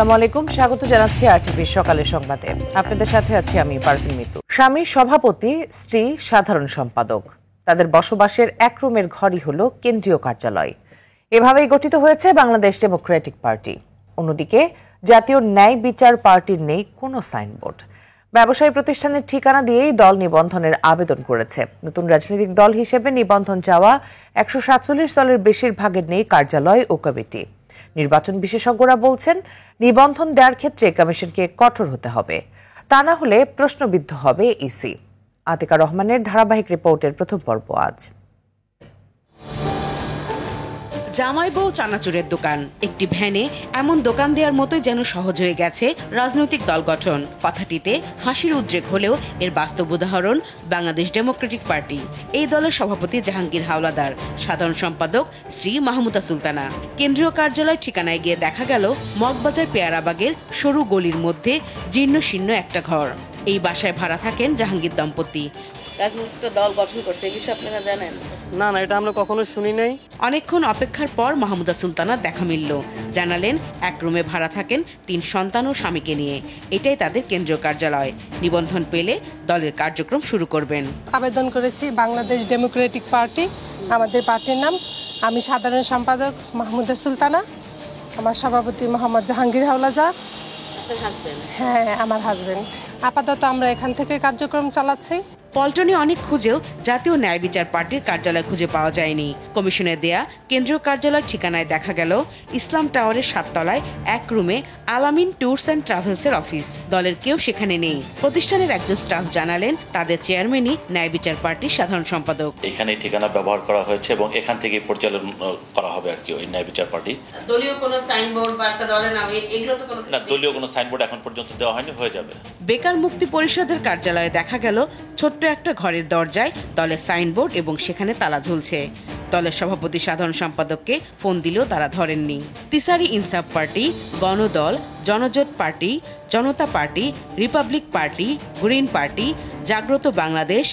আসসালামু আলাইকুম, স্বাগত জানাচ্ছি আরটিভির সকালের সংবাদে। আপনাদের সাথে আছি আমি পারভিন মিতু। স্বামী সভাপতি, স্ত্রী সাধারণ সম্পাদক, তাদের বসবাসের এক রুমের ঘরই হলো কেন্দ্রীয় কার্যালয়। এভাবেই গঠিত হয়েছে বাংলাদেশ ডেমোক্রেটিক পার্টি। অন্যদিকে জাতীয় ন্যায় বিচার পার্টির নেই কোনো সাইনবোর্ড। ব্যবসায়ী প্রতিষ্ঠানের ঠিকানা দিয়েই দল নিবন্ধনের আবেদন করেছে। নতুন রাজনৈতিক দল হিসেবে নিবন্ধন চাওয়া 147 দলের বেশিরভাগের নেই কার্যালয় ও কমিটি। নির্বাচন বিশেষজ্ঞরা বলছেন, নিবন্ধন দেওয়ার ক্ষেত্রে কমিশনকে কঠোর হতে হবে, তা না হলে প্রশ্নবিদ্ধ হবে ইসি। আতিকা রহমানের ধারাবাহিক রিপোর্টের প্রথম পর্ব আজ। জামাই বউ চানাচুরের দোকান, একটি ভ্যানে এমন দোকান দেওয়ার মতোই যেন সহজ হয়ে গেছে রাজনৈতিক দল গঠন। কথাটিতে হাসির উদ্রেক হলেও এর বাস্তব উদাহরণ বাংলাদেশ ডেমোক্রেটিক পার্টি। এই দলের সভাপতি জাহাঙ্গীর হাওলাদার, সাধারণ সম্পাদক শ্রী মাহমুদা সুলতানা। কেন্দ্রীয় কার্যালয় ঠিকানায় গিয়ে দেখা গেল মগবাজার পেয়ারাবাগের সরু গলির মধ্যে জীর্ণ শীর্ণ একটা ঘর। এই বাসায় ভাড়া থাকেন জাহাঙ্গীর দম্পতি। রাজনৈতিক দল গঠন করছে, এই বিষয়ে আপনারা জানেন? না, এটা আমরা কখনো শুনি নাই। অনেকক্ষণ অপেক্ষার পর মাহমুদা সুলতানার দেখা মিলল। জানালেন, এক রুমে ভাড়া থাকেন 3 সন্তান ও স্বামীকে নিয়ে। এটাই তাদের কেন্দ্রীয় কার্যালয়। নিবন্ধন পেলে দলের কার্যক্রম শুরু করবেন। আবেদন করেছি বাংলাদেশ ডেমোক্রেটিক পার্টি, আমাদের পার্টির নাম। আমি সাধারণ সম্পাদক মাহমুদা সুলতানা, আমার সভাপতি মোহাম্মদ জাহাঙ্গীর হাওলাদার। হ্যাঁ, আমার হাজবেন্ড। আপাতত আমরা এখান থেকে কার্যক্রম চালাচ্ছি। পল্টনে অনেক খুঁজেও জাতীয় ন্যায় বিচার পার্টির কার্যালয় খুঁজে পাওয়া যায়নি। কমিশনের দেয়া কেন্দ্রীয় কার্যালয় ঠিকানায় দেখা গেল ইসলাম টাওয়ারের 7 তলায় এক রুমে আলামিন ট্যুরস অ্যান্ড ট্রাভেলসের অফিস। দলের কেউ সেখানে নেই। প্রতিষ্ঠানের একজন স্টাফ জানালেন, তাদের চেয়ারম্যানই ন্যায় বিচার পার্টির সাধারণ সম্পাদক। এখানে ঠিকানা ব্যবহার করা হয়েছে এবং এখান থেকে পরিচালনা করা হবে আর কি ওই ন্যায় বিচার পার্টি। দলীয় কোনো সাইনবোর্ড বা একটা দলের নাম এগুলো তো কোনো না, দলীয় কোনো সাইনবোর্ড এখন পর্যন্ত দেওয়া হয়নি, হয়ে যাবে। বেকার মুক্তি পরিষদের কার্যালয়ে দেখা গেল ছোট্ট একটা ঘরের দরজায় দলের সাইনবোর্ড এবং সেখানে তালা ঝুলছে। দলের সভাপতি সাধারণ সম্পাদককে ফোন দিলেও তারা ধরেননি। Tisari Insaf party, Ganadal, Janajot party, Janata party, republic party, green party, Jagrata Bangladesh,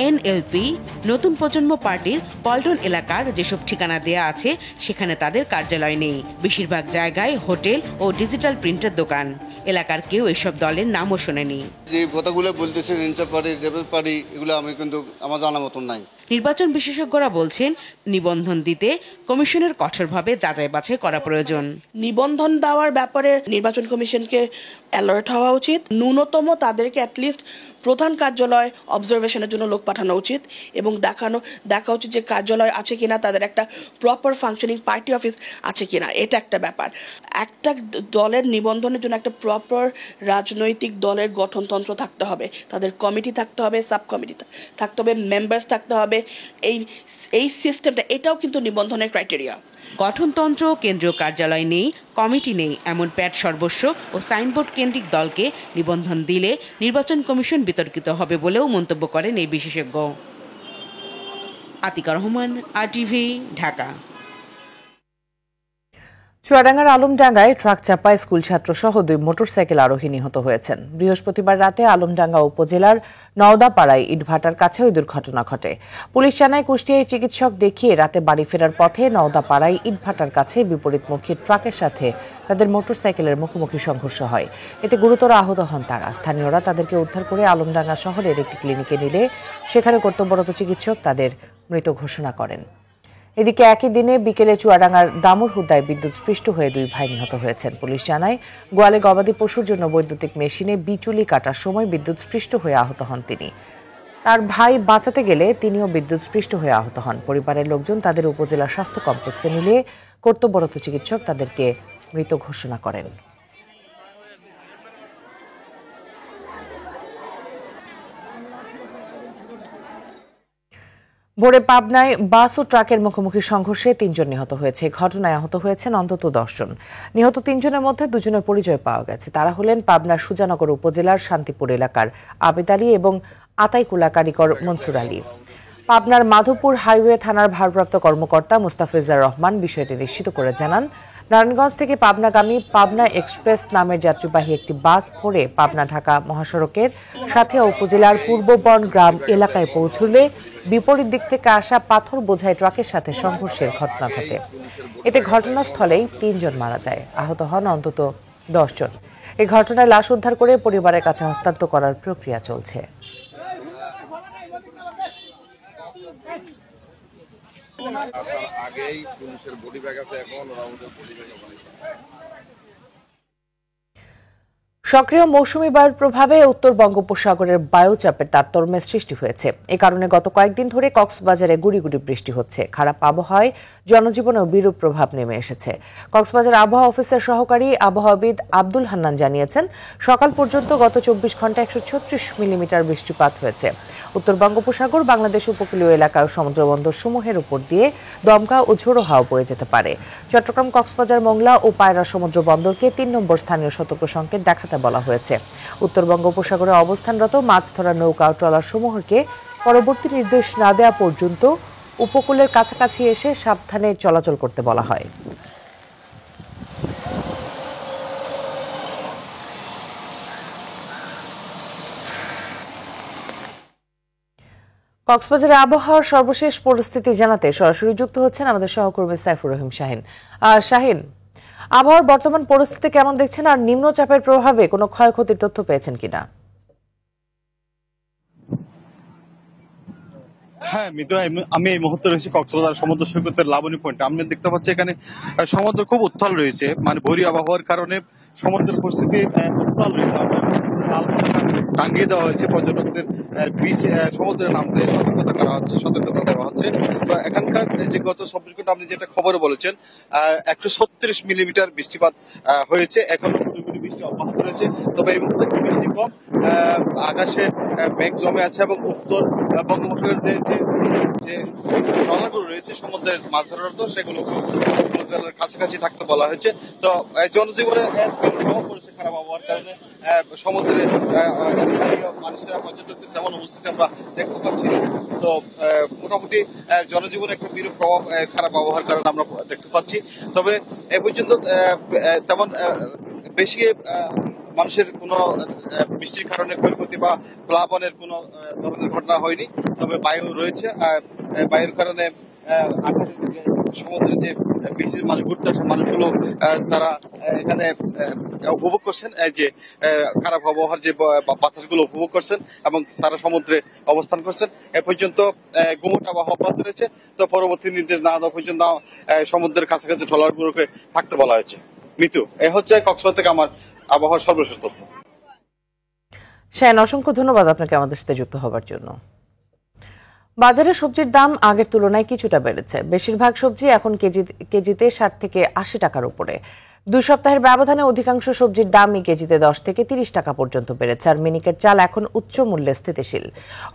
NLP, নতুন প্রজন্ম পার্টির পল্টন এলাকার যেসব ঠিকানা দেয়া আছে সেখানে তাদের কার্যালয় নেই। বেশিরভাগ জায়গায় হোটেল ও ডিজিটাল প্রিন্টের দোকান। এলাকার কেউ এসব দলের নামও শোনেনি। যে কথাগুলো বলতেছেন ইনসাফ পার্টি, রিপাবলিক পার্টি, এগুলো আমি কিন্তু আমার জানা মতন নাই। নির্বাচন বিশেষজ্ঞরা বলছেন, নিবন্ধন দিতে কমিশনের কঠোরভাবে যাচাই বাছাই করা প্রয়োজন। নিবন্ধন দেওয়ার ব্যাপারে নির্বাচন কমিশনকে অ্যালার্ট হওয়া উচিত। ন্যূনতম তাদেরকে অ্যাটলিস্ট প্রধান কার্যালয় অবজারভেশনের জন্য লোক পাঠানো উচিত এবং দেখা উচিত যে কার্যালয় আছে কিনা, তাদের একটা প্রপার ফাংশনিং পার্টি অফিস আছে কিনা। এটা একটা ব্যাপার। একটা দলের নিবন্ধনের জন্য একটা প্রপার রাজনৈতিক দলের গঠনতন্ত্র থাকতে হবে, তাদের কমিটি থাকতে হবে, সাব কমিটি থাকতে হবে, মেম্বার্স থাকতে হবে। এই সিস্টেমটা, এটাও কিন্তু নিবন্ধনের ক্রাইটেরিয়া। গঠনতন্ত্র, কেন্দ্রীয় কার্যালয় নেই, কমিটি নেই এমন প্যাট সর্বস্ব ও সাইনবোর্ড কেন্দ্রিক দলকে নিবন্ধন দিলে নির্বাচন কমিশন বিতর্কিত হবে বলেও মন্তব্য করেন এই বিশেষজ্ঞ। আতিকা রহমান, আরটিভি, ঢাকা। চুয়াডাঙ্গার আলমডাঙ্গায় ট্রাক চাপায় স্কুল ছাত্র সহ 2 মোটরসাইকেল আরোহী নিহত হয়েছেন। বৃহস্পতিবার রাতে আলমডাঙ্গা উপজেলার নওদাপাড়ায় ইটভাটার কাছে ওই দুর্ঘটনা ঘটে। পুলিশ জানায়, কুষ্টিয়ায় চিকিৎসক দেখিয়ে রাতে বাড়ি ফেরার পথে নওদাপাড়ায় ইটভাটার কাছে বিপরীতমুখী ট্রাকের সাথে তাদের মোটরসাইকেলের মুখোমুখি সংঘর্ষ হয়। এতে গুরুতর আহত হন তারা। স্থানীয়রা তাদেরকে উদ্ধার করে আলমডাঙ্গা শহরের একটি ক্লিনিকে নিলে সেখানে কর্তব্যরত চিকিৎসক তাদের মৃত ঘোষণা করেন। এদিকে একই দিনে বিকেলে চুয়াডাঙ্গার দামুরহুদায় বিদ্যুৎস্পৃষ্ট হয়ে 2 ভাই নিহত হয়েছেন। পুলিশ জানায়, গোয়ালে গবাদি পশুর জন্য বৈদ্যুতিক মেশিনে বিচুলি কাটার সময় বিদ্যুৎস্পৃষ্ট হয়ে আহত হন তিনি। তার ভাই বাঁচাতে গেলে তিনিও বিদ্যুৎস্পৃষ্ট হয়ে আহত হন। পরিবারের লোকজন তাদের উপজেলা স্বাস্থ্য কমপ্লেক্সে নিলে কর্তব্যরত চিকিৎসক তাদেরকে মৃত ঘোষণা করেন। ভোরে পাবনায় বাস ও ট্রাকের মুখোমুখি সংঘর্ষে 3 জন নিহত হয়েছে। ঘটনায় আহত হয়েছেন অন্তত 10 জন। নিহত 3 জনের মধ্যে 2 জনের পরিচয় পাওয়া গেছে। তারা হলেন পাবনার সুজানগর উপজেলার শান্তিপুর এলাকার আবেদ আলী এবং আতাইকুলা কারিকর মনসুর আলী। পাবনার মাধবপুর হাইওয়ে থানার ভারপ্রাপ্ত কর্মকর্তা মুস্তাফিজুর রহমান বিষয়টি নিশ্চিত করে জানান, নারায়ণগঞ্জ থেকে পাবনাগামী পাবনা এক্সপ্রেস নামের যাত্রীবাহী একটি বাস ভোরে পাবনা ঢাকা মহাসড়কের সাথিয়া উপজেলার পূর্ববন গ্রাম এলাকায় পৌঁছলে বিপরীত দিক থেকে আসা পাথর বোঝাই ট্রাকের সাথে সংঘর্ষের ঘটনা ঘটে। এতে ঘটনাস্থলেই 3 জন মারা যায়, আহত হন অন্তত 10 জন। এই ঘটনায় লাশ উদ্ধার করে পরিবারের কাছে হস্তান্তর করার প্রক্রিয়া চলছে। আগেই পুলিশের বডি ব্যাগ আছে, এখন ওরা ওদের বডি ব্যাগ ওখানে। সক্রিয় মৌসুমী বায়ুর প্রভাবে উত্তর বঙ্গোপসাগরের বায়ুচাপের তারতম্যের সৃষ্টি হয়েছে। এ কারণে গত কয়েকদিন ধরে কক্সবাজারে গুড়ি গুড়ি বৃষ্টি হচ্ছে। খারাপ আবহাওয়ায় জনজীবনেও বিরূপ প্রভাব নেমে এসেছে। কক্সবাজার আবহাওয়া অফিসের সহকারী আবহাওয়াবিদ আব্দুল হান্নান জানিয়েছেন, সকাল পর্যন্ত গত 24 ঘন্টায় 136 মিলিমিটার বৃষ্টিপাত হয়েছে। উত্তর বঙ্গোপসাগর, বাংলাদেশ উপকূলীয় এলাকা ও সমুদ্রবন্দর সমূহের উপর দিয়ে দমকা ও ঝোড়ো হাওয়া বয়ে যেতে পারে। চট্টগ্রাম, কক্সবাজার, মোংলা ও পায়রা সমুদ্র বন্দরকে 3 নম্বর স্থানীয় সতর্ক সংকেত দেখাতে বলা হয়েছে। উত্তর বঙ্গোপসাগরে অবস্থানরত মাছ ধরার নৌকা ও ট্রলার সমূহকে পরবর্তী নির্দেশ না দেওয়া পর্যন্ত উপকূলের কাছাকাছি এসে সাবধানে চলাচল করতে বলা হয়। কক্সবাজারে আবহাওয়ার সর্বশেষ পরিস্থিতি জানাতে সরাসরি যুক্ত হচ্ছেন আমাদের সহকর্মী সাইফুর রহিম শাহিন। শাহিন, আবহাওয়ার বর্তমান পরিস্থিতি কেমন দেখছেন, আর নিম্নচাপের প্রভাবে কোনো ক্ষয়ক্ষতির তথ্য পেয়েছেন কিনা? হ্যাঁ মিতু, আমি এই মুহূর্তে রয়েছি কক্সবাজার সমুদ্র সৈকতের লাবণী পয়েন্টে। আমি দেখতে পাচ্ছি এখানে সমুদ্র খুব উত্তাল রয়েছে, মানে ভরি আবহাওয়ার কারণে সমুদ্রের পরিস্থিতি উত্তাল রয়েছে। লাল পতাকা টাঙ্গিয়ে দেওয়া হয়েছে, পর্যটকদের সমুদ্রে নামতে সতর্কতা দেওয়া হচ্ছে। তো এখানকার যে গত 24 ঘন্টা আপনি যেটা খবরে বলেছেন 136 মিলিমিটার বৃষ্টিপাত হয়েছে। এখনো বৃষ্টি অব্যাহত রয়েছে, তবে এই মুহূর্তে বৃষ্টি কম। আকাশে মেঘ জমে আছে এবং উত্তর বঙ্গোপসাগরের যে ট্রলারগুলো রয়েছে সমুদ্রের মাছ ধরার, তো সেগুলো কাছাকাছি থাকতে বলা হয়েছে। তো জনজীবনে প্রভাব পড়েছে খারাপ আবহাওয়ার কারণে। সমুদ্রে স্থানীয় মানুষেরা, পর্যটকদের তেমন উপস্থিতি আমরা দেখতে পাচ্ছি না। তো মোটামুটি জনজীবনে একটা বিরূপ প্রভাব খারাপ আবহাওয়ার কারণে আমরা দেখতে পাচ্ছি। তবে এ পর্যন্ত তেমন বেশি মানুষের কোনো বৃষ্টির কারণে ক্ষয়ক্ষতি বা প্লাবনের কোনো ধরনের ঘটনা হয়নি। তবে বায়ু রয়েছে, বায়ুর কারণে সমুদ্রে যে বেশি মানুষ ঘুরতে আসে মানুষগুলো তারা এখানে উপভোগ করছেন, যে খারাপ আবহাওয়ার যে বাতাসগুলো উপভোগ করছেন এবং তারা সমুদ্রে অবস্থান করছেন। এ পর্যন্ত গুমোট আবহাওয়া অব্যাহত রয়েছে। তো পরবর্তী নির্দেশ না দেওয়া পর্যন্ত সমুদ্রের কাছাকাছি ট্রলারগুলোকে থাকতে বলা হয়েছে। মিতু, এ হচ্ছে কক্সবাজার থেকে আমার আবহাওয়ার সর্বশেষ তথ্য। শাহিন, অসংখ্য ধন্যবাদ আপনাকে আমাদের সাথে যুক্ত হবার জন্য। বাজারে সবজির দাম আগের তুলনায় কিছুটা বেড়েছে। বেশিরভাগ সবজি এখন কেজিতে 60 থেকে 80 টাকার উপরে। 2 সপ্তাহের ব্যবধানে অধিকাংশ সবজির দামই কেজিতে 10 থেকে 30 টাকা পর্যন্ত বেড়েছে। আর মিনিকেট চাল এখন উচ্চ মূল্যে স্থিতিশীল,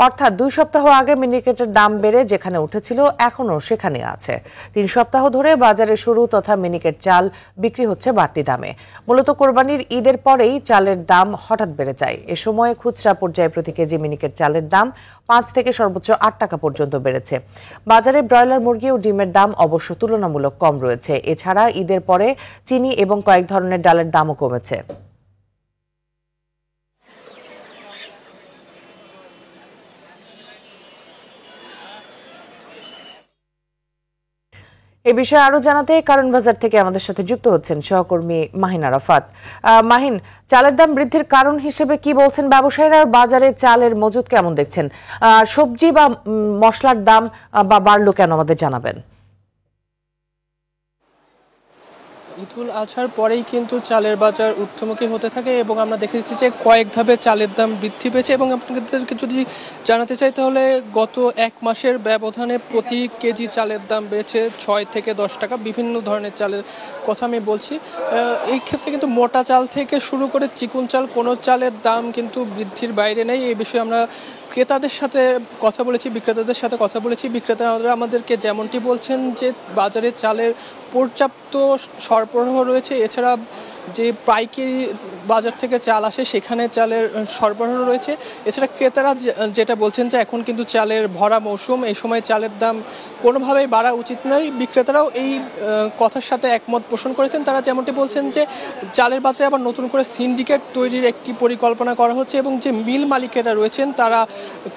অর্থাৎ 2 সপ্তাহ আগে মিনিকেটের দাম বেড়ে যেখানে উঠেছিল এখনও সেখানে আছে। 3 সপ্তাহ ধরে বাজারে সরু তথা মিনিকেট চাল বিক্রি হচ্ছে বাড়তি দামে। মূলত কোরবানির ঈদের পরেই চালের দাম হঠাৎ বেড়ে যায়। এ সময় খুচরা পর্যায়ে প্রতি কেজি মিনিকেট চালের দাম 5 থেকে সর্বোচ্চ 8 টাকা পর্যন্ত বেড়েছে। বাজারে ব্রয়লার মুরগি ও ডিমের দাম অবশ্য তুলনামূলক কম রয়েছে। এছাড়া ঈদের পরে চিনি এবং কয়েক ধরনের ডালের দামও কমেছে। এ বিষয়ে আরো জানাতে কারণ বাজার থেকে আমাদের সাথে যুক্ত হচ্ছেন সহকর্মী মাহিন আরাফাত। মাহিন, চালের দাম বৃদ্ধির কারণ হিসেবে কি বলছেন ব্যবসায়ীরা? বাজারে চালের মজুদ কেমন দেখছেন? সবজি বা মশলার দাম বা বাড়লো কেন, আমাদের জানাবেন। ঈদুল আজহার পরেই কিন্তু চালের বাজার ঊর্ধ্বমুখী হতে থাকে এবং আমরা দেখেছি যে কয়েক ধাপে চালের দাম বৃদ্ধি পেয়েছে। এবং আপনাদেরকে যদি জানাতে চাই তাহলে গত 1 মাসের ব্যবধানে প্রতি কেজি চালের দাম বেড়েছে 6 থেকে 10 টাকা। বিভিন্ন ধরনের চালের কথা আমি বলছি। এই ক্ষেত্রে কিন্তু মোটা চাল থেকে শুরু করে চিকন চাল, কোনো চালের দাম কিন্তু বৃদ্ধির বাইরে নেই। এই বিষয়ে আমরা ক্রেতাদের সাথে কথা বলেছি, বিক্রেতাদের সাথে কথা বলেছি। বিক্রেতারা আমাদেরকে যেমনটি বলছেন যে বাজারে চালের পর্যাপ্ত সরবরাহ রয়েছে। এছাড়া যে পাইকারি বাজার থেকে চাল আসে সেখানে চালের সরবরাহ রয়েছে। এছাড়া ক্রেতারা যেটা বলছেন যে এখন কিন্তু চালের ভরা মৌসুম, এই সময় চালের দাম কোনোভাবেই বাড়া উচিত নয়। বিক্রেতারাও এই কথার সাথে একমত পোষণ করেছেন। তারা যেমনটি বলছেন যে চালের বাজারে আবার নতুন করে সিন্ডিকেট তৈরির একটি পরিকল্পনা করা হচ্ছে এবং যে মিল মালিকেরা রয়েছেন তারা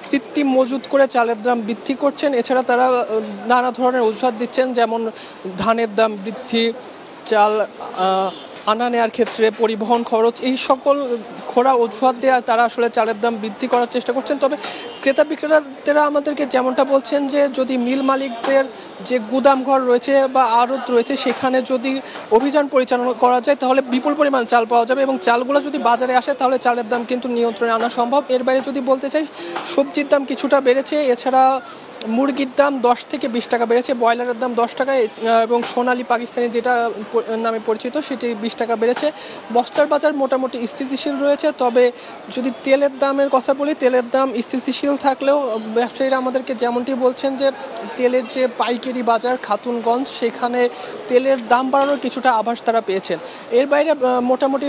কৃত্রিম মজুত করে চালের দাম বৃদ্ধি করছেন। এছাড়া তারা নানা ধরনের অজুহাত দিচ্ছেন, যেমন ধানের দাম বৃদ্ধি, চাল আনা নেওয়ার ক্ষেত্রে পরিবহন খরচ, এই সকল খোরা অজুহাত দিয়ে তারা আসলে চালের দাম বৃদ্ধি করার চেষ্টা করছেন। তবে ক্রেতা বিক্রেতারা আমাদেরকে যেমনটা বলছেন যে যদি মিল মালিকদের যে গুদাম ঘর রয়েছে বা আড়ত রয়েছে সেখানে যদি অভিযান পরিচালনা করা যায় তাহলে বিপুল পরিমাণ চাল পাওয়া যাবে এবং চালগুলো যদি বাজারে আসে তাহলে চালের দাম কিন্তু নিয়ন্ত্রণে আনা সম্ভব। এর বাইরে যদি বলতে চাই, সবজির দাম কিছুটা বেড়েছে, এছাড়া মুরগির দাম 10 থেকে 20 টাকা বেড়েছে, ব্রয়লারের দাম 10 টাকা এবং সোনালী পাকিস্তানি যেটা নামে পরিচিত সেটি 20 টাকা বেড়েছে। বস্তার বাজার মোটামুটি স্থিতিশীল রয়েছে। তবে যদি তেলের দামের কথা বলি, তেলের দাম স্থিতিশীল থাকলেও ব্যবসায়ীরা আমাদেরকে যেমনটি বলছেন যে তেলের যে পাইকারি বাজার খাতুনগঞ্জ, সেখানে তেলের দাম বাড়ানোর কিছুটা আভাস তারা পেয়েছেন। এর বাইরে মোটামুটি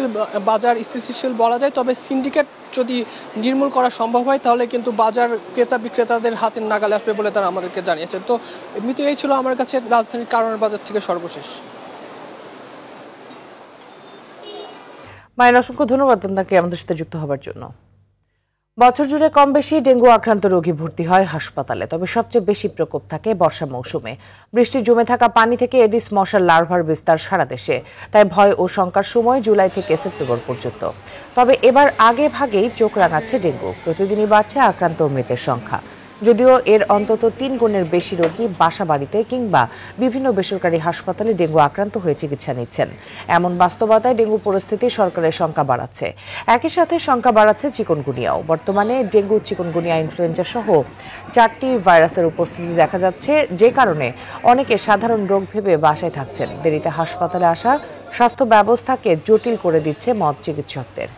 বাজার স্থিতিশীল বলা যায়। তবে সিন্ডিকেট যদি নির্মূল করা সম্ভব হয় তাহলে কিন্তু বাজার ক্রেতা বিক্রেতাদের হাতের নাগালে আসবে বলে তারা আমাদেরকে জানিয়েছেন। তো এমনিতে এই ছিল আমার কাছে রাজধানীর কারণের বাজার থেকে সর্বশেষ। মায়ের অসংখ্য ধন্যবাদ আপনাকে আমাদের সাথে যুক্ত হবার জন্য। বছর জুড়ে কম বেশি ডেঙ্গু আক্রান্ত রোগী ভর্তি হয় হাসপাতালে, তবে সবচেয়ে বেশি প্রকোপ থাকে বর্ষা মৌসুমে। বৃষ্টি জমে থাকা পানি থেকে এডিস মশার লার্ভার বিস্তার সারা দেশে, তাই ভয় ও শঙ্কার সময় জুলাই থেকে সেপ্টেম্বর পর্যন্ত। তবে এবার আগে ভাগেই চোখ রাঙাচ্ছে ডেঙ্গু, প্রতিদিনই বাড়ছে আক্রান্ত ও মৃতের সংখ্যা। যদিও এর অন্তত 3 গুণের বেশি রোগী বাসা বাড়িতে কিংবা বিভিন্ন বেসরকারি হাসপাতালে ডেঙ্গু আক্রান্ত হয়ে চিকিৎসা নিচ্ছেন। এমন বাস্তবতায় ডেঙ্গু পরিস্থিতি সরকারের শঙ্কা বাড়াচ্ছে। একই সাথে শঙ্কা বাড়াচ্ছে চিকুনগুনিয়াও। বর্তমানে ডেঙ্গু, চিকুনগুনিয়া, ইনফ্লুয়েঞ্জা সহ 4টি ভাইরাসের উপস্থিতি দেখা যাচ্ছে, যে কারণে অনেকে সাধারণ রোগ ভেবে বাসায় থাকছেন। দেরিতে হাসপাতালে আসা স্বাস্থ্য ব্যবস্থাকে জটিল করে দিচ্ছে মত চিকিৎসকদের।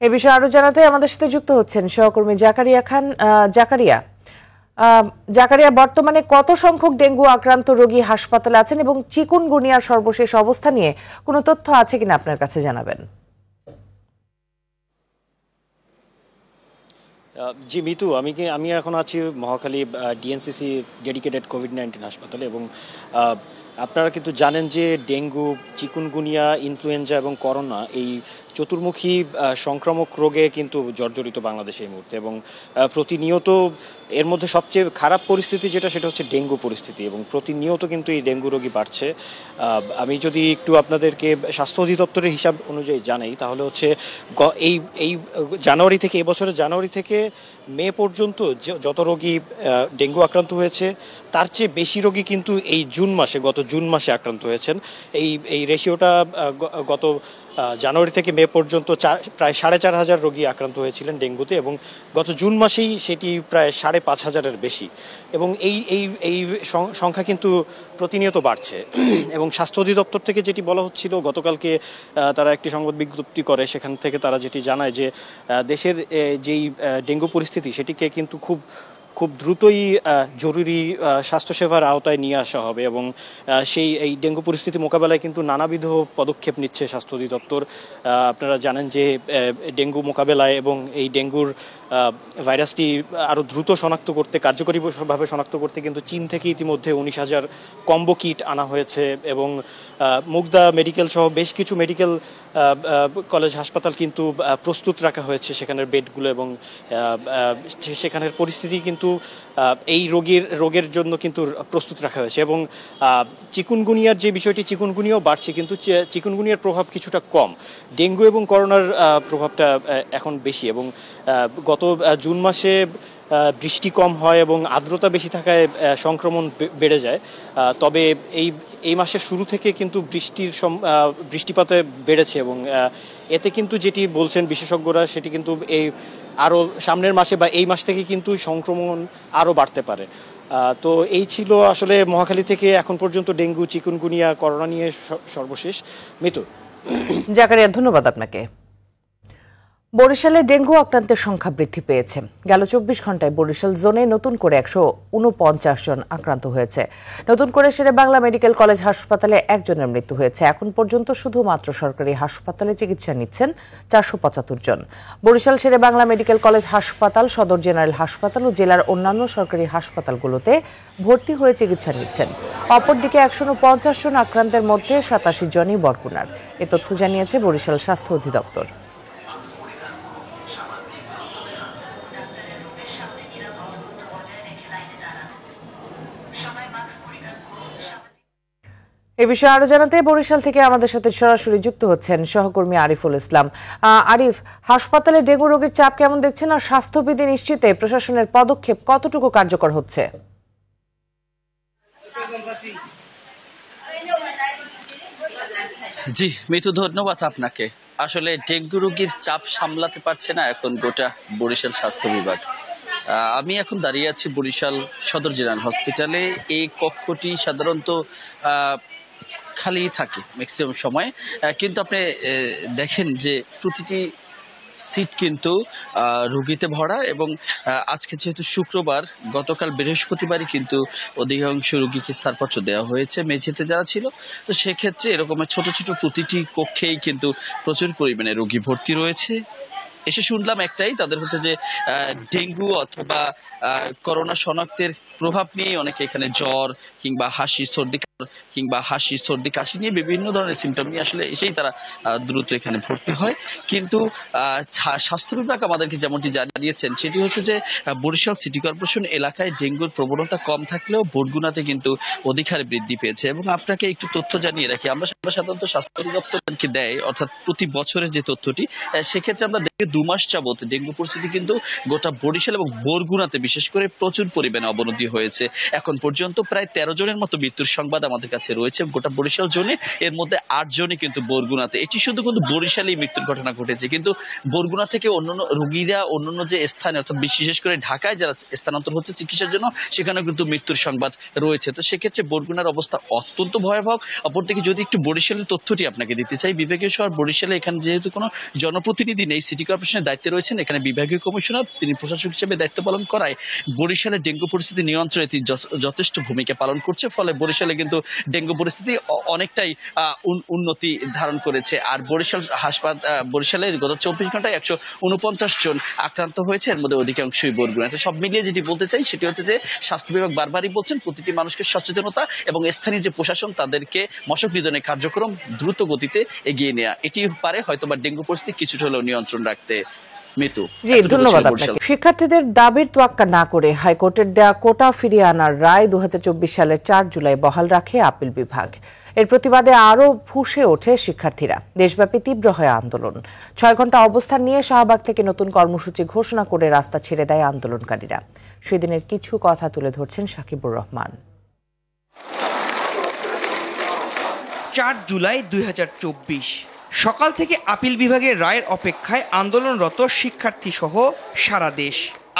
এ বিষয়ে আরো জানাতে আমাদের সাথে যুক্ত হচ্ছেন সহকর্মী জাকারিয়া খান। জাকারিয়া, বর্তমানে কত সংখ্যক ডেঙ্গু আক্রান্ত রোগী হাসপাতালে আছেন এবং চিকুনগুনিয়ার সর্বশেষ অবস্থা নিয়ে কোনো তথ্য আছে কিনা আপনার কাছে জানাবেন। জি মিতু, আমি এখন আছি মহাখালী ডিএনসিসি ডেডিকেটেড কোভিড-19 হাসপাতালে এবং আপনারা কিন্তু জানেন যে ডেঙ্গু, চিকুনগুনিয়া, ইনফ্লুয়েঞ্জা এবং করোনা এই চতুর্মুখী সংক্রামক রোগে কিন্তু জর্জরিত বাংলাদেশ এই মুহূর্তে এবং প্রতিনিয়ত এর মধ্যে সবচেয়ে খারাপ পরিস্থিতি সেটা হচ্ছে ডেঙ্গু পরিস্থিতি এবং প্রতিনিয়ত কিন্তু এই ডেঙ্গু রোগী বাড়ছে। আমি যদি একটু আপনাদেরকে স্বাস্থ্য অধিদপ্তরের হিসাব অনুযায়ী জানাই তাহলে হচ্ছে এই জানুয়ারি থেকে, এবছরের জানুয়ারি থেকে মে পর্যন্ত যত রোগী ডেঙ্গু আক্রান্ত হয়েছে তার চেয়ে বেশি রোগী কিন্তু এই গত জুন মাসে আক্রান্ত হয়েছেন। এই রেশিওটা গত জানুয়ারি থেকে মে পর্যন্ত প্রায় 4,500 রোগী আক্রান্ত হয়েছিলেন ডেঙ্গুতে এবং গত জুন মাসেই সেটি প্রায় 5,500-এর বেশি এবং এই সংখ্যা কিন্তু প্রতিনিয়ত বাড়ছে। এবং স্বাস্থ্য অধিদপ্তর থেকে যেটি বলা হচ্ছিল গতকালকে, তারা একটি সংবাদ বিজ্ঞপ্তি করে, সেখান থেকে তারা যেটি জানায় যে দেশের যেই ডেঙ্গু পরিস্থিতি সেটিকে কিন্তু খুব দ্রুতই জরুরি স্বাস্থ্যসেবার আওতায় নিয়ে আসা হবে এবং এই ডেঙ্গু পরিস্থিতি মোকাবেলায় কিন্তু নানাবিধ পদক্ষেপ নিচ্ছে স্বাস্থ্য অধিদপ্তর। আপনারা জানেন যে ডেঙ্গু মোকাবেলায় এবং এই ডেঙ্গুর ভাইরাসটি আরও দ্রুত কার্যকরীভাবে শনাক্ত করতে কিন্তু চীন থেকে ইতিমধ্যে 19,000 কম্বো কিট আনা হয়েছে এবং মুগদা মেডিকেল সহ বেশ কিছু মেডিকেল কলেজ হাসপাতাল কিন্তু প্রস্তুত রাখা হয়েছে, সেখানের বেডগুলো এবং সেখানের পরিস্থিতি কিন্তু এই রোগের জন্য কিন্তু প্রস্তুত রাখা হয়েছে। এবং চিকুনগুনিয়ার যে বিষয়টি, চিকুনগুনিয়াও বাড়ছে কিন্তু চিকুনগুনিয়ার প্রভাব কিছুটা কম, ডেঙ্গু এবং করোনার প্রভাবটা এখন বেশি এবং গত জুন মাসে বৃষ্টি কম হয় এবং আর্দ্রতা বেশি থাকায় সংক্রমণ বেড়ে যায়। তবে এই মাসের শুরু থেকে কিন্তু বৃষ্টিপাতে বেড়েছে এবং এতে কিন্তু যেটি বলছেন বিশেষজ্ঞরা সেটি কিন্তু আরও সামনের মাসে বা এই মাস থেকে কিন্তু সংক্রমণ আরও বাড়তে পারে। তো এই ছিল আসলে মহাখালী থেকে এখন পর্যন্ত ডেঙ্গু, চিকুনগুনিয়া, করোনা নিয়ে সর্বশেষ। মিতু। জাকারিয়া, ধন্যবাদ আপনাকে। বরিশালে ডেঙ্গু আক্রান্তের সংখ্যা বৃদ্ধি পেয়েছে। গেল 24 ঘন্টায় বরিশাল জোনে নতুন করে 149 জন আক্রান্ত হয়েছে। নতুন করে শেরেবাংলা মেডিকেল কলেজ হাসপাতালে 1 জনের মৃত্যু হয়েছে। এখন পর্যন্ত শুধুমাত্র সরকারি হাসপাতালে চিকিৎসা নিচ্ছেন 475 জন। বরিশাল শেরেবাংলা মেডিকেল কলেজ হাসপাতাল, সদর জেনারেল হাসপাতাল ও জেলার অন্যান্য সরকারি হাসপাতালগুলোতে ভর্তি হয়ে চিকিৎসা নিচ্ছেন। অপরদিকে 150 জন আক্রান্তের মধ্যে 87 জনই বরগুনার। এ তথ্য জানিয়েছে বরিশাল স্বাস্থ্য অধিদপ্তর। এ বিষয়ে আরো জানাতে বরিশাল থেকে আমাদের সাথে সরাসরি যুক্ত হচ্ছেন সহকর্মী আরিফুল ইসলাম। আরিফ, হাসপাতালে ডেঙ্গু রোগীর চাপ কেমন দেখছেন, আর স্বাস্থ্যবিধি নিশ্চিতে প্রশাসনের পদক্ষেপ কতটুকু কার্যকর হচ্ছে? জি মিতু, ধন্যবাদ আপনাকে। আসলে ডেঙ্গু রোগীর চাপ সামলাতে পারছে না এখন গোটা বরিশাল স্বাস্থ্য বিভাগ। আমি এখন দাঁড়িয়ে আছি বরিশাল সদর জেনারেল হসপিটালে। এই কক্ষটি সাধারণত খালি থাকে ম্যাক্সিমাম সময়, কিন্তু আপনি দেখেন যে প্রতিটি সিট কিন্তু রোগীতে ভরা, এবং আজকে যেহেতু শুক্রবার, গতকাল বৃহস্পতিবারই কিন্তু অধিকাংশ রোগীকে ছাড়পত্র দেওয়া হয়েছে মেঝেতে যারা ছিল। তো সেক্ষেত্রে এরকমের ছোট ছোট প্রতিটি কক্ষেই কিন্তু প্রচুর পরিমাণে রোগী ভর্তি রয়েছে। এসে শুনলাম একটাই, তাদের হচ্ছে যে ডেঙ্গু অথবা করোনা শনাক্তের প্রভাব নিয়ে অনেকে এখানে জ্বর কিংবা হাসি সর্দি কাশি নিয়ে বিভিন্ন ধরনের সিমটম নিয়ে আসলে এসেই তারা দ্রুত এখানে ভর্তি হয়। কিন্তু স্বাস্থ্য বিভাগ আমাদেরকে যেমনটি জানিয়েছেন সেটি হচ্ছে যে বরিশাল সিটি কর্পোরেশন এলাকায় ডেঙ্গুর প্রবণতা কম থাকলেও বরগুনাতে কিন্তু অধিক হারে বৃদ্ধি পেয়েছে। এবং আপনাকে একটু তথ্য জানিয়ে রাখি, আমরা সাধারণত স্বাস্থ্য অধিদপ্তরকে দেয়, অর্থাৎ প্রতি বছরের যে তথ্যটি, সেক্ষেত্রে আমরা দেখি 2 মাস যাবত ডেঙ্গু পরিস্থিতি কিন্তু গোটা বরিশাল এবং বরগুনাতে বিশেষ করে প্রচুর পরিমাণে অবনতি হয়েছে। এখন পর্যন্ত প্রায় 13 জনের মতো মৃত্যুর সংবাদ আমাদের কাছে রয়েছে গোটা বরিশাল জোনে, এর মধ্যে 8 জনই কিন্তু বরগুনাতে। এটি শুধু কিন্তু বরিশালেই মৃত্যুর ঘটনা ঘটেছে, কিন্তু বরগুনা থেকে অন্যান্য রোগীরা অন্যান্য যে স্থানে, অর্থাৎ বিশেষ করে ঢাকায় যারা স্থানান্তর হচ্ছে চিকিৎসার জন্য, সেখানেও কিন্তু মৃত্যুর সংবাদ রয়েছে। তো সেক্ষেত্রে বরগুনার অবস্থা অত্যন্ত ভয়াবহ। অপরদিকে যদি একটু বরিশালের তথ্যটি আপনাকে দিতে চাই, বিভাগীয় শহর বরিশালে এখানে যেহেতু কোনো জনপ্রতিনিধি নেই, সিটি কর্পোরেশনের দায়িত্বে রয়েছেন এখানে বিভাগীয় কমিশনার, তিনি প্রশাসক হিসেবে দায়িত্ব পালন করায় বরিশালের ডেঙ্গু পরিস্থিতি নিয়ন্ত্রণে তিনি যথেষ্ট ভূমিকা পালন করছে। ফলে বরিশালে কিন্তু ডেঙ্গু পরিস্থিতি অনেকটাই উন্নতি ধারণ করেছে। আর বরিশালের গত 24 ঘন্টায় 149 জন আক্রান্ত হয়েছে, এর মধ্যে অধিকাংশই বরগুনাতে। সব মিলিয়ে যেটি বলতে চাই সেটি হচ্ছে যে স্বাস্থ্য বিভাগ বারবারই বলছেন প্রতিটি মানুষকে সচেতনতা এবং স্থানীয় যে প্রশাসন তাদেরকে মশক নিধনের কার্যক্রম দ্রুত গতিতে এগিয়ে নেওয়া, এটি পারে হয়তোবা ডেঙ্গু পরিস্থিতি কিছুটা হলেও নিয়ন্ত্রণ রাখতে। জি, ধন্যবাদ আপনাকে। শিক্ষার্থীদের দাবির তোয়াক্কা না করে হাইকোর্টের দেয়া কোটা ফিরিয়ে আনার রায় 2024 সালের 4 জুলাই বহাল রাখে আপিল বিভাগ। এর প্রতিবাদে আরও ফুঁসে ওঠে শিক্ষার্থীরা। দেশব্যাপী তীব্র হয় আন্দোলন। 6 ঘন্টা অবস্থান নিয়ে শাহবাগ থেকে নতুন কর্মসূচি ঘোষণা করে রাস্তা ছেড়ে দেয় আন্দোলনকারীরা। সেদিনের কিছু কথা তুলে ধরছেন সাকিবুর রহমান। 4 জুলাই 2024 সকাল থেকে আপিল বিভাগের রায়ের অপেক্ষায় আন্দোলনরত শিক্ষার্থী সহ সারা দেশ।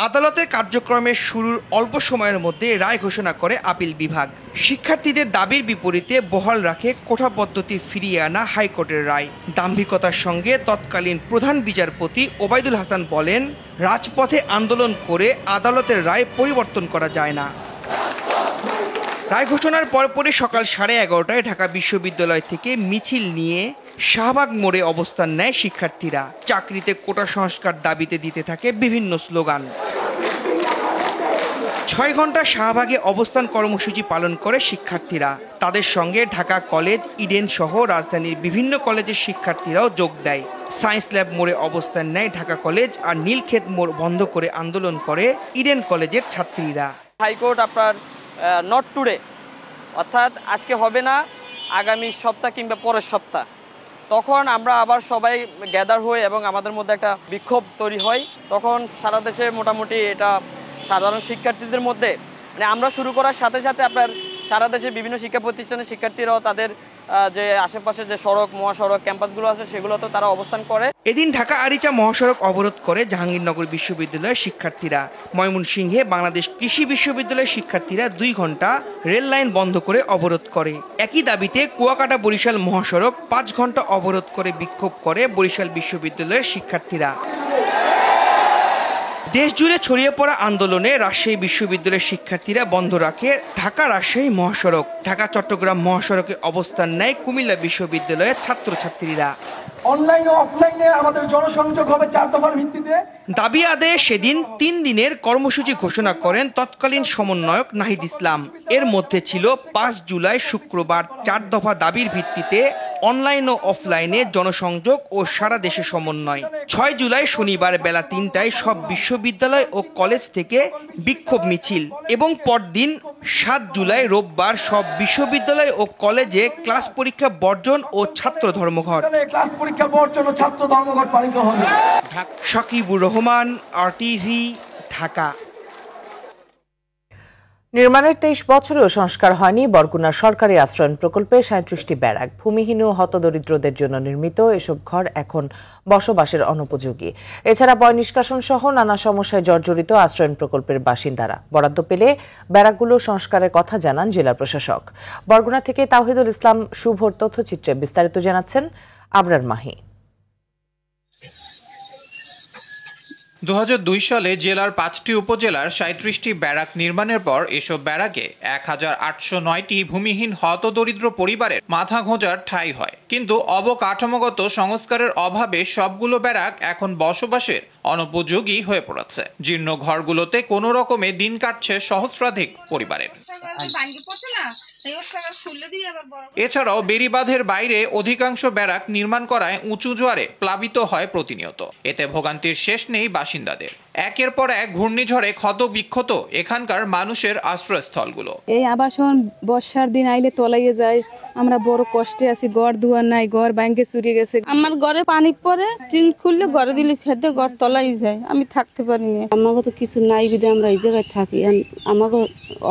আদালতের কার্যক্রমের শুরুর অল্প সময়ের মধ্যে রায় ঘোষণা করে আপিল বিভাগ। শিক্ষার্থীদের দাবির বিপরীতে বহাল রাখে কোটা পদ্ধতি ফিরিয়ে আনা হাইকোর্টের রায়। দাম্ভিকতার সঙ্গে তৎকালীন প্রধান বিচারপতি ওবায়দুল হাসান বলেন, রাজপথে আন্দোলন করে আদালতের রায় পরিবর্তন করা যায় না। রায় ঘোষণার পরপরই সকাল 11:30টায় ঢাকা বিশ্ববিদ্যালয় থেকে মিছিল নিয়ে শাহবাগ মোড়ে অবস্থান নেয় শিক্ষার্থীরা। চাকরিতে কোটা সংস্কার দাবিতে দিতে থাকে বিভিন্ন স্লোগান। 6 ঘন্টা শাহবাগে অবস্থান কর্মসূচি পালন করে শিক্ষার্থীরা। তাদের সঙ্গে ঢাকা কলেজ, ইডেন সহ রাজধানীর বিভিন্ন কলেজের শিক্ষার্থীরাও যোগ দেয়। সায়েন্স ল্যাব মোড়ে অবস্থান নেয় ঢাকা কলেজ, আর নীলক্ষেত মোড় বন্ধ করে আন্দোলন করে ইডেন কলেজের ছাত্রীরা। হাইকোর্ট আপনার নট টুডে, অর্থাৎ আজকে হবে না, আগামী সপ্তাহ কিংবা পরের সপ্তাহ, তখন আমরা আবার সবাই গ্যাদার হই এবং আমাদের মধ্যে একটা বিক্ষোভ তৈরি হয়। তখন সারা দেশে মোটামুটি এটা সাধারণ শিক্ষার্থীদের মধ্যে, মানে আমরা শুরু করার সাথে সাথে আপনার সারা দেশে বিভিন্ন শিক্ষা প্রতিষ্ঠানের শিক্ষার্থীরাও তাদের যে আশেপাশে যে সড়ক, মহাসড়ক, ক্যাম্পাসগুলো আছে সেগুলোতে তারা অবস্থান করে। এদিন ঢাকা আরিচা মহাসড়ক অবরোধ করে জাহাঙ্গীরনগর বিশ্ববিদ্যালয়ের শিক্ষার্থীরা। ময়মনসিংহে বাংলাদেশ কৃষি বিশ্ববিদ্যালয়ের শিক্ষার্থীরা 2 ঘন্টা রেল লাইন বন্ধ করে অবরোধ করে। একই দাবিতে কুয়াকাটা বরিশাল মহাসড়ক 5 ঘন্টা অবরোধ করে বিক্ষোভ করে বরিশাল বিশ্ববিদ্যালয়ের শিক্ষার্থীরা। দেশ জুড়ে ছড়িয়ে পড়া আন্দোলনে রাজশাহী বিশ্ববিদ্যালয়ের শিক্ষার্থীরা বন্ধ রাখে ঢাকা রাজশাহী মহাসড়ক। ঢাকা চট্টগ্রাম মহাসড়কে অবস্থান নেয় কুমিল্লা বিশ্ববিদ্যালয়ের ছাত্রছাত্রীরা। অনলাইন ও অফলাইনে আমাদের জনসংযোগ হবে 4 দফার ভিত্তিতে। দাবি আদায়ে সেদিন 3 দিনের কর্মসূচি ঘোষণা করেন তৎকালীন সমন্বয়ক নাহিদ ইসলাম। এর মধ্যে ছিল 5 জুলাই শুক্রবার 4 দফা দাবির ভিত্তিতে অনলাইন ও অফলাইনে জনসংযোগ ও সারা দেশে সমন্বয়। 6 জুলাই শনিবার বেলা 3টায় সব বিশ্ববিদ্যালয় ও কলেজ থেকে বিক্ষোভ মিছিল এবং পরদিন 7 জুলাই রোববার সব বিশ্ববিদ্যালয় ও কলেজে ক্লাস পরীক্ষা বর্জন ও ছাত্র ধর্মঘট। ক্লাস পরীক্ষা বর্জন ও ছাত্র ধর্মঘট পালিত হবে। সাকিবুর রহমান, RTV, ঢাকা। নির্মাণের 23 বছরেও সংস্কার হয়নি বরগুনার সরকারি আশ্রয়ণ প্রকল্পে 37টি ব্যারাক। ভূমিহীন ও হতদরিদ্রদের জন্য নির্মিত এসব ঘর এখন বসবাসের অনুপযোগী। এছাড়া বয় নিষ্কাশন সহ নানা সমস্যায় জর্জরিত আশ্রয়ণ প্রকল্পের বাসিন্দারা। বরাদ্দ পেলে ব্যারাকগুলো সংস্কারের কথা জানান জেলা প্রশাসক। বরগুনা থেকে তাওহিদুল ইসলাম শুভর তথ্যচিত্রে বিস্তারিত জানাচ্ছেন আবরার মাহি। 2002 সালে জেলার 5টি উপজেলার 37টি ব্যারাক নির্মাণের পর এসব ব্যারাকে 1809টি ভূমিহীন হতদরিদ্র পরিবারের মাথা গোঁজার ঠাঁই হয়। কিন্তু অবকাঠামোগত সংস্কারের অভাবে সবগুলো ব্যারাক এখন বসবাসের অনুপযোগী হয়ে পড়েছে। জীর্ণ ঘরগুলোতে কোনো রকমে দিন কাটছে সহস্রাধিক পরিবারের। এছাড়াও বেড়িবাঁধের বাইরে অধিকাংশ ব্যারাক নির্মাণ করায় উঁচু জোয়ারে প্লাবিত হয় প্রতিনিয়ত। এতে ভোগান্তির শেষ নেই বাসিন্দাদের। একের পর এক ঘূর্ণিঝড়ে ক্ষত বিক্ষত এখানকার মানুষের আশ্রয়স্থলগুলো। এই আবাসন বর্ষার দিন আইলে তলাইয়ে যায়, আমরা বড় কষ্টে আছি। ঘর দুয়ার নাই, ঘর ভাঙ্গে চুরি গেছে। আমার ঘরে পানি পড়ে, টিন খুললে ঘরে দিলে ছেদে ঘর তলাই যায়, আমি থাকতে পারিনি। আমাকে তো কিছু নাই বিধে আমরা এই জায়গায় থাকি। আমাকে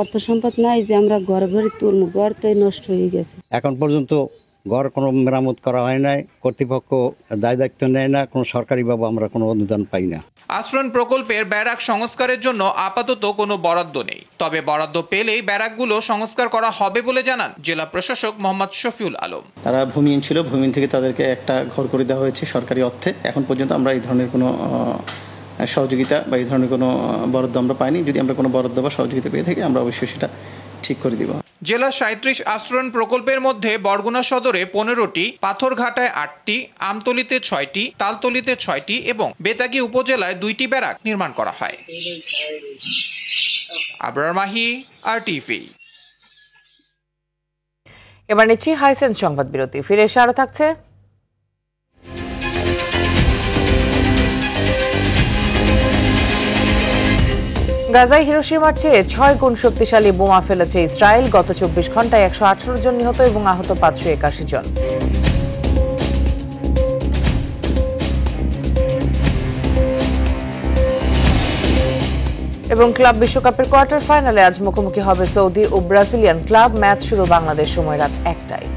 অর্থ সম্পদ নাই যে আমরা ঘরে ঘরে তুলবো, ঘর তো নষ্ট হয়ে গেছে। এখন পর্যন্ত ঘর কোনো মেরামত করা হয় নাই, কর্তৃপক্ষ দায় দায়িত্ব নেয় না, কোনো সরকারিভাবে আমরা কোনো অনুদান পাই না। আশ্রয়ণ প্রকল্পের ব্যারাক সংস্কারের জন্য আপাতত কোনো বরাদ্দ নেই, তবে বরাদ্দ পেলেই ব্যারাকগুলো সংস্কার করা হবে বলে জানান জেলা প্রশাসক মোহাম্মদ শফিউল আলম। তারা ভূমিহীন ছিল, ভূমিহীন থেকে তাদেরকে একটা ঘর করে দেওয়া হয়েছে সরকারি অর্থে। এখন পর্যন্ত আমরা এই ধরনের কোনো সহযোগিতা বা এই ধরনের কোনো বরাদ্দ আমরা পাইনি। যদি আমরা কোনো বরাদ্দ বা সহযোগিতা পেয়ে থাকি আমরা অবশ্যই সেটা ঠিক করে দিব। জেলা 37 আশ্রয়ণ প্রকল্পের মধ্যে বরগুনা সদরে 15টি, পাথরঘাটায় 8টি, আমতলীতে 6টি, তালতলীতে 6টি এবং বেতাগী উপজেলায় 2টি ব্যারাক নির্মাণ করা হয়। আবরার মাহি, RTV। এবার নিচ্ছি হাইসেন্স সংবাদ বিরতি। ফিরে এসে আরো থাকছে গাজায় হিরোশিমার চেয়ে 6 গুণ শক্তিশালী বোমা ফেলেছে ইসরায়েল। গত 24 ঘন্টায় 118 জন নিহত এবং আহত 581 জন। এবং ক্লাব বিশ্বকাপের কোয়ার্টার ফাইনালে আজ মুখোমুখি হবে সৌদি ও ব্রাজিলিয়ান ক্লাব। ম্যাচ শুরু বাংলাদেশ সময় রাত 1টায়।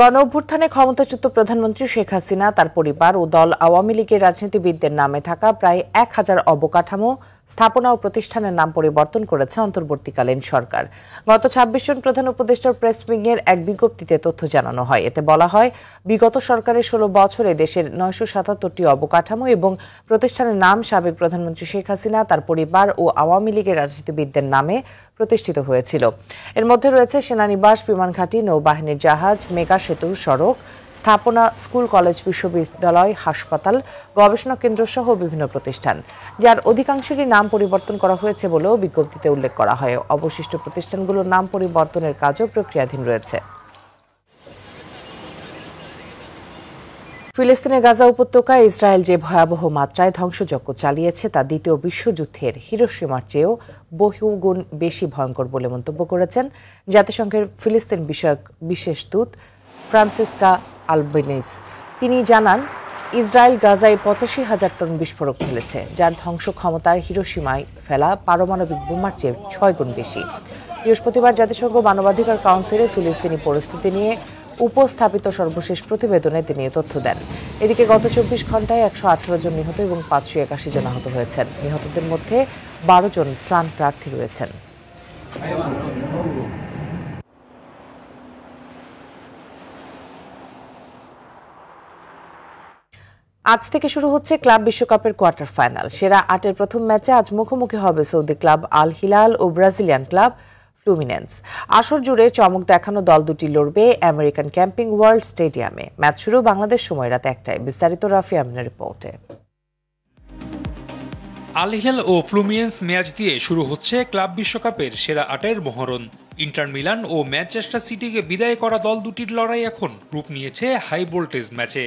গণ অভ্যুত্থানে ক্ষমতাচ্যুত প্রধানমন্ত্রী শেখ হাসিনা, তার পরিবার ও দল আওয়ামী লীগের রাজনীতিবিদদের নামে থাকা প্রায় 1000 অবকাঠামো, স্থাপনা ও প্রতিষ্ঠানের নাম পরিবর্তন করেছে অন্তর্বর্তীকালীন সরকার। গত 26 জন প্রধান উপদেষ্টার প্রেস উইংয়ের এক বিজ্ঞপ্তিতে তথ্য জানানো হয়। এতে বলা হয়, বিগত সরকারের 16 বছরে দেশের 977টি অবকাঠামো এবং প্রতিষ্ঠানের নাম সাবেক প্রধানমন্ত্রী শেখ হাসিনা, তার পরিবার ও আওয়ামী লীগের রাজনীতিবিদদের নামে প্রতিষ্ঠিত হয়েছিল। এর মধ্যে রয়েছে সেনানিবাস, বিমান ঘাঁটি, নৌবাহিনীর জাহাজ, মেগা সেতু, সড়ক, স্থাপনা, স্কুল, কলেজ, বিশ্ববিদ্যালয়, হাসপাতাল, গবেষণা কেন্দ্র সহ বিভিন্ন প্রতিষ্ঠান, যার অধিকাংশেরই নাম পরিবর্তন করা হয়েছে বলেও বিজ্ঞপ্তিতে উল্লেখ করা হয়। অবশিষ্ট প্রতিষ্ঠানগুলোর নাম পরিবর্তনের কাজও প্রক্রিয়াধীন রয়েছে। ফিলিস্তিনের গাজা উপত্যকায় ইসরায়েল যে ভয়াবহ মাত্রায় ধ্বংসযজ্ঞ চালিয়েছে তা দ্বিতীয় বিশ্বযুদ্ধের হিরোশিমার চেয়েও বহুগুণ বেশি ভয়ঙ্কর বলে মন্তব্য করেছেন জাতিসংঘের ফিলিস্তিন বিষয়ক বিশেষ দূত ফ্রান্সিসকা আলবেনিজ। তিনি জানান, ইসরায়েল গাজায় 85,000 টন বিস্ফোরক ফেলেছে, যার ধ্বংস ক্ষমতার হিরোশিমায় ফেলা পারমাণবিক বোমার চেয়ে 6 গুণ বেশি। বৃহস্পতিবার জাতিসংঘ মানবাধিকার কাউন্সিলে ফিলিস্তিনি পরিস্থিতি নিয়ে উপস্থাপিত সর্বশেষ প্রতিবেদনে তিনি তথ্য দেন। এদিকে গত 24 ঘন্টায় 118 জন নিহত এবং 581 জন আহত হয়েছেন। নিহতদের মধ্যে 12 জন ত্রাণ প্রার্থী রয়েছেন। আজ থেকে শুরু হচ্ছে ক্লাব বিশ্বকাপের কোয়ার্টার ফাইনাল। সেরা 8-এর প্রথম ম্যাচে আজ মুখোমুখি হবে সৌদি ক্লাব আল হিলাল ও ব্রাজিলিয়ান ক্লাব ফ্লুমিনেন্স। আসর জুড়ে চমক দেখানো দল দুটি লড়বে আমেরিকান ক্যাম্পিং ওয়ার্ল্ড স্টেডিয়ামে। ম্যাচ শুরু বাংলাদেশ সময় রাত 1টায়। বিস্তারিত রাফি আমিনের রিপোর্টে। আল হিলাল ও ফ্লুমিনেন্স ম্যাচ দিয়ে শুরু হচ্ছে ক্লাব বিশ্বকাপের সেরা 8-এর মহরণ। ইন্টার মিলান ও ম্যানচেস্টার সিটিকে বিদায় করা দল দুটির লড়াই এখন রূপ নিয়েছে হাই ভোল্টেজ ম্যাচে।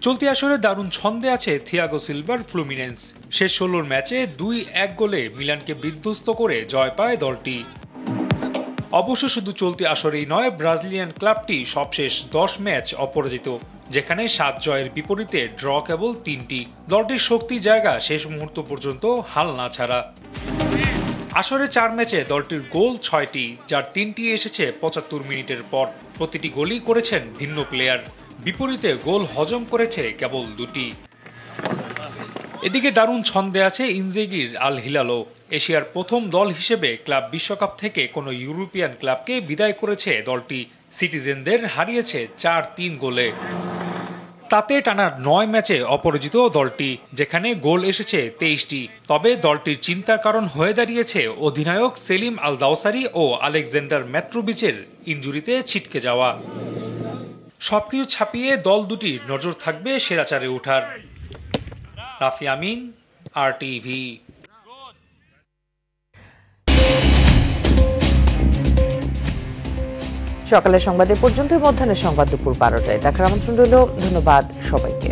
চলতি আসরে দারুণ ছন্দে আছে থিয়াগো সিলভার ফ্লুমিনেন্স। শেষ 16 ম্যাচে 2-1 গোলে মিলানকে বিধ্বস্ত করে জয় পায় দলটি। অবশ্য শুধু চলতি আসরেই নয়, ব্রাজিলিয়ান ক্লাবটি সবশেষ 10 ম্যাচ অপরাজিত, যেখানে 7 জয়ের বিপরীতে ড্র কেবল 3টি। দলটির শক্তি জায়গা শেষ মুহূর্ত পর্যন্ত হাল না ছাড়া। আসরে 4 ম্যাচে দলটির গোল 6টি, যার 3টি এসেছে 75 মিনিটের পর। প্রতিটি গোলই করেছেন ভিন্ন প্লেয়ার। বিপরীতে গোল হজম করেছে কেবল 2টি। এদিকে দারুণ ছন্দে আছে ইনজাগির আল হিলালও। এশিয়ার প্রথম দল হিসেবে ক্লাব বিশ্বকাপ থেকে কোনো ইউরোপিয়ান ক্লাবকে বিদায় করেছে দলটি। সিটিজেনদের হারিয়েছে 4-3 গোলে। তাতে টানা 9 ম্যাচে অপরাজিত দলটি, যেখানে গোল এসেছে 23টি। তবে দলটির চিন্তার কারণ হয়ে দাঁড়িয়েছে অধিনায়ক সেলিম আল দাওসারি ও আলেকজান্ডার ম্যাট্রোভিচের ইনজুরিতে ছিটকে যাওয়া। সবকিছু ছাপিয়ে দল দুটির নজর থাকবে সেরা 4-এ ওঠার। রাফি আমিন, RTV। সকালের সংবাদ এ পর্যন্তই। মধ্যাহ্নের সংবাদ দুপুর 12টায় দেখার আমন্ত্রণ রইল। ধন্যবাদ সবাইকে।